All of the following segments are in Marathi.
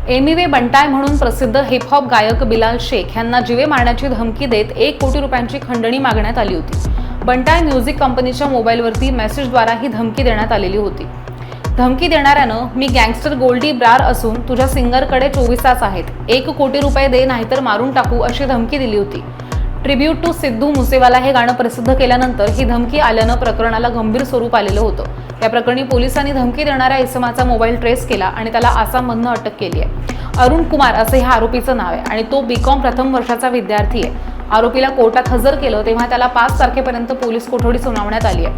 एमिवे बंटाय म्हणून प्रसिद्ध हिप-हॉप गायक बिलाल शेख यांना जीवे मारण्याची धमकी देत 1 कोटी रुपयांची खंडणी मागण्यात आली होती। बंटाय म्युझिक कंपनीच्या मोबाईलवरती मेसेजद्वारा ही धमकी देण्यात आलेली होती। धमकी देणाऱ्यानं मी गँगस्टर गोल्डी ब्रार असून तुझ्या सिंगरकडे 24 तास आहेत, 1 कोटी रुपये दे नाहीतर मारून टाकू अशी धमकी दिली होती। ट्रिब्यूट टू सिद्धू मुसेवाला हे गाणं प्रसिद्ध केल्यानंतर ही धमकी आल्यानं प्रकरणाला गंभीर स्वरूप आलेलं होतं। या प्रकरणी पोलिसांनी धमकी देणाऱ्या इसमाचा मोबाईल ट्रेस केला आणि त्याला आसाममधनं अटक केली आहे। अरुण कुमार असे ह्या आरोपीचं नाव आहे आणि तो बीकॉम प्रथम वर्षाचा विद्यार्थी आहे। आरोपीला कोर्टात हजर केलं तेव्हा त्याला 5 तारखेपर्यंत पोलीस कोठडी सुनावण्यात आली आहे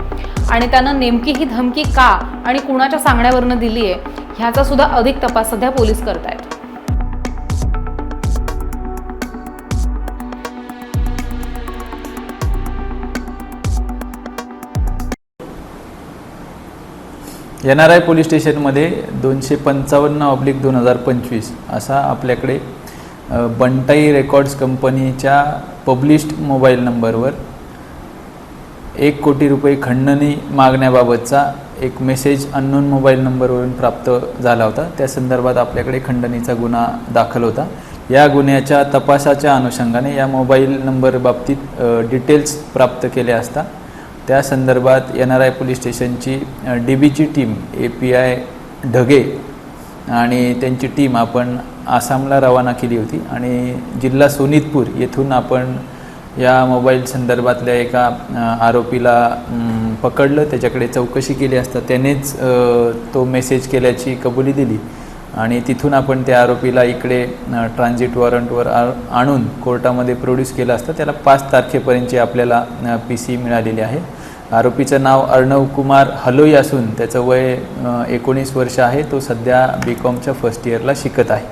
आणि त्यानं नेमकी ही धमकी का आणि कुणाच्या सांगण्यावरनं दिली आहे ह्याचा सुद्धा अधिक तपास सध्या पोलीस करतायत। NRI पोलीस स्टेशनमध्ये 255/2025 असा आपल्याकडे बंटाई रेकॉर्ड्स कंपनीच्या पब्लिश्ड मोबाईल नंबरवर 1 कोटी रुपये खंडणी मागण्याबाबतचा एक मेसेज अननोन मोबाईल नंबरवरून प्राप्त झाला होता। त्या संदर्भात आपल्याकडे खंडणीचा गुन्हा दाखल होता। या गुन्ह्याच्या तपासाच्या अनुषंगाने या मोबाईल नंबर बाबतीत डिटेल्स प्राप्त केले असता त्या संदर्भात NRI police स्टेशनची DBची team API Dhage आणि त्यांची टीम आपण आसामला रवाना केली होती आणि जिल्हा सोनितपूर येथून आपण या मोबाईल संदर्भातल्या एका आरोपीला पकडलं। त्याच्याकडे चौकशी केली असता त्यानेच तो मेसेज केल्याची कबुली दिली आणि तिथून आपण त्या आरोपीला इकडे ट्रान्झिट वॉरंटवर आणून कोर्टामध्ये प्रोड्यूस केलं असता त्याला 5 तारखेपर्यंतची आपल्याला PC मिळालेली आहे। आरोपीचं नाव अर्णव कुमार हलोई असून त्याचं वय 19 वर्ष आहे। तो सध्या BComच्या फर्स्ट इयरला शिकत आहे।